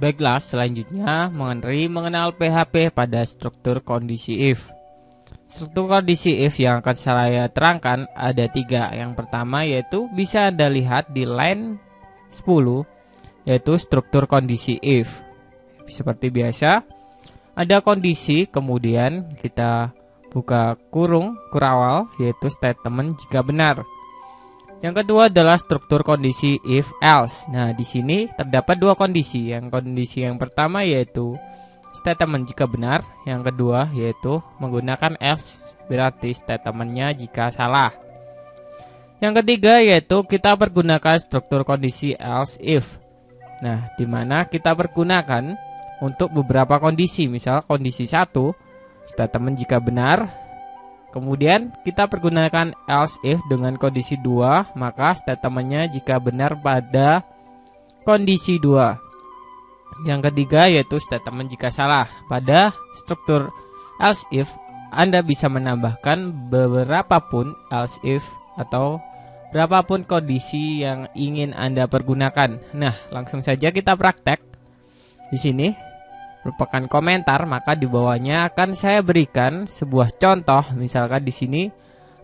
Baiklah, selanjutnya mengenal PHP pada struktur kondisi if. Struktur kondisi if yang akan saya terangkan ada 3. Yang pertama yaitu bisa Anda lihat di line 10, yaitu struktur kondisi if. Seperti biasa, ada kondisi, kemudian kita buka kurung kurawal, yaitu statement jika benar. Yang kedua adalah struktur kondisi if else. Nah, di sini terdapat 2 kondisi. Kondisi yang pertama yaitu statement jika benar, yang kedua yaitu menggunakan else, berarti statementnya jika salah. Yang ketiga yaitu kita pergunakan struktur kondisi else if. Nah, di mana kita pergunakan untuk beberapa kondisi, misal kondisi 1 statement jika benar. Kemudian kita pergunakan else if dengan kondisi 2, maka statementnya jika benar pada kondisi 2. Yang ketiga yaitu statement jika salah. Pada struktur else if, Anda bisa menambahkan berapapun else if atau berapapun kondisi yang ingin Anda pergunakan. Nah, langsung saja kita praktek. Di sini merupakan komentar, maka di bawahnya akan saya berikan sebuah contoh. Misalkan di sini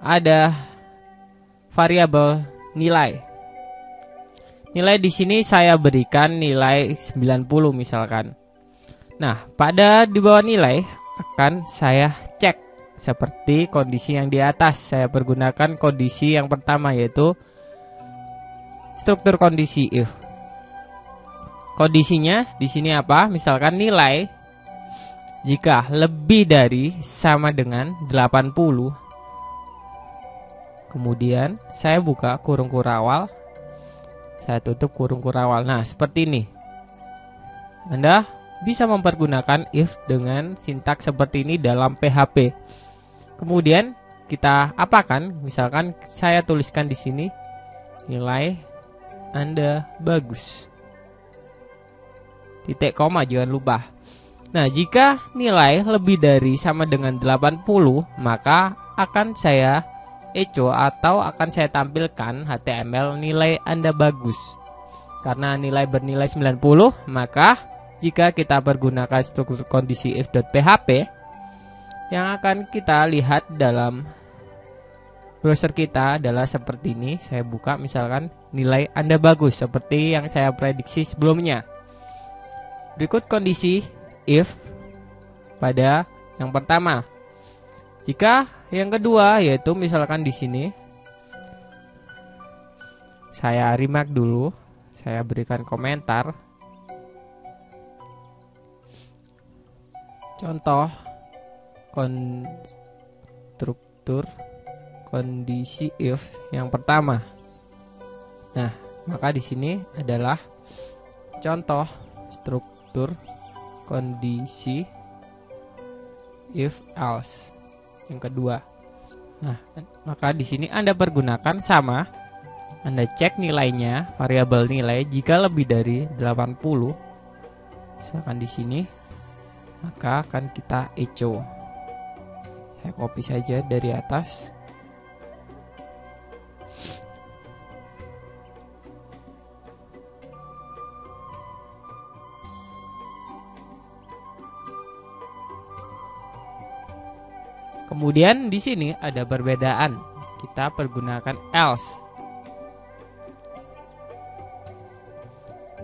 ada variabel nilai. Nilai di sini saya berikan nilai 90 misalkan. Nah, pada di bawah nilai akan saya cek seperti kondisi yang di atas. Saya pergunakan kondisi yang pertama yaitu struktur kondisi if. Kondisinya di sini apa? Misalkan nilai jika lebih dari sama dengan 80. Kemudian saya buka kurung kurawal, saya tutup kurung kurawal. Nah, seperti ini. Anda bisa mempergunakan if dengan sintaks seperti ini dalam PHP. Kemudian kita apakan? Misalkan saya tuliskan di sini nilai Anda bagus. Titik koma jangan lupa. Nah, jika nilai lebih dari sama dengan 80, maka akan saya echo atau akan saya tampilkan HTML nilai Anda bagus. Karena nilai bernilai 90, maka jika kita pergunakan struktur kondisi if.php, yang akan kita lihat dalam browser kita adalah seperti ini. Saya buka misalkan nilai Anda bagus seperti yang saya prediksi sebelumnya. Berikut kondisi if pada yang pertama. Jika yang kedua yaitu misalkan di sini saya remark dulu, saya berikan komentar. Contoh konstruktur kondisi if yang pertama. Nah, maka di sini adalah contoh struktur kondisi if else yang kedua. Nah, maka di sini Anda pergunakan sama. Anda cek nilainya, variabel nilai jika lebih dari 80. Misalkan di sini, maka akan kita echo. Saya copy saja dari atas. Kemudian di sini ada perbedaan. Kita pergunakan else.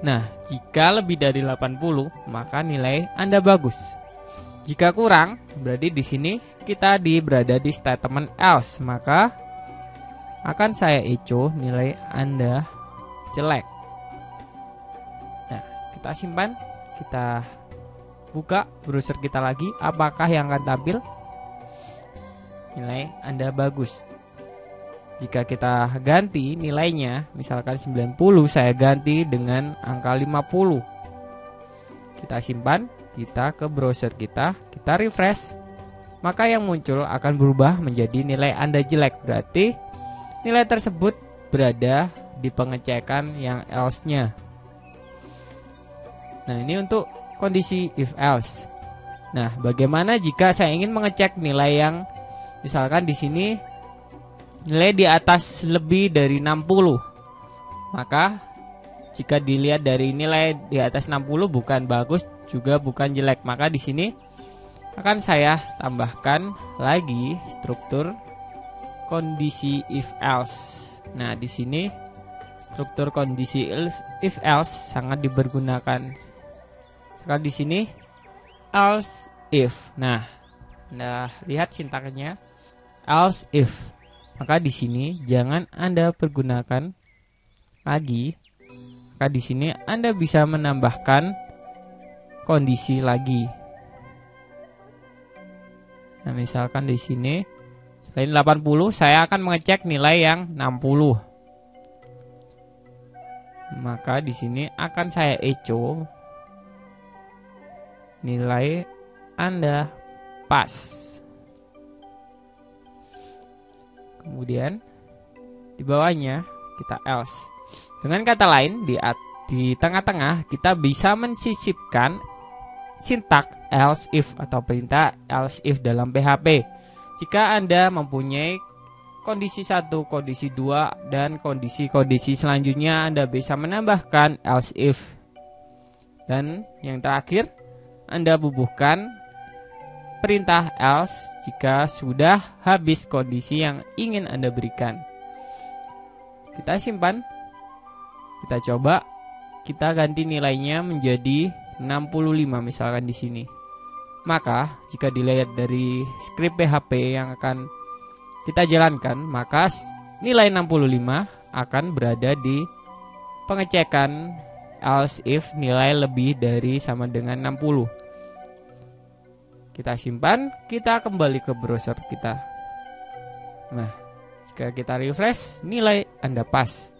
Nah, jika lebih dari 80, maka nilai Anda bagus. Jika kurang, berarti di sini kita berada di statement else, maka akan saya echo nilai Anda jelek. Nah, kita simpan, kita buka browser kita lagi, apakah yang akan tampil? Nilai Anda bagus. Jika kita ganti nilainya, misalkan 90, saya ganti dengan angka 50. Kita simpan, kita ke browser kita refresh, maka yang muncul akan berubah menjadi nilai Anda jelek. Berarti nilai tersebut berada di pengecekan yang else-nya. Nah, ini untuk kondisi if else. Nah, bagaimana jika saya ingin mengecek nilai yang misalkan di sini nilai di atas lebih dari 60, maka Jika dilihat dari nilai di atas 60 bukan bagus juga bukan jelek, maka di sini akan saya tambahkan lagi struktur kondisi if else. Nah, di sini struktur kondisi if else sangat dipergunakan. Kalau di sini else if. Nah, Anda lihat sintaksnya else if. Maka di sini jangan Anda pergunakan lagi. Maka di sini Anda bisa menambahkan kondisi lagi. Nah, misalkan di sini selain 80 saya akan mengecek nilai yang 60. Maka di sini akan saya echo nilai Anda pas. Kemudian di bawahnya kita else. Dengan kata lain di tengah-tengah kita bisa mensisipkan sintak else if atau perintah else if dalam PHP. Jika Anda mempunyai kondisi 1, kondisi 2 dan kondisi-kondisi selanjutnya, Anda bisa menambahkan else if. Dan yang terakhir, Anda bubuhkan perintah else jika sudah habis kondisi yang ingin Anda berikan. Kita simpan. Kita coba. Kita ganti nilainya menjadi 65 misalkan di sini. Maka jika dilihat dari skrip PHP yang akan kita jalankan, maka nilai 65 akan berada di pengecekan else if nilai lebih dari sama dengan 60. Kita simpan, kita kembali ke browser kita. Nah, jika kita refresh, nilai Anda pas.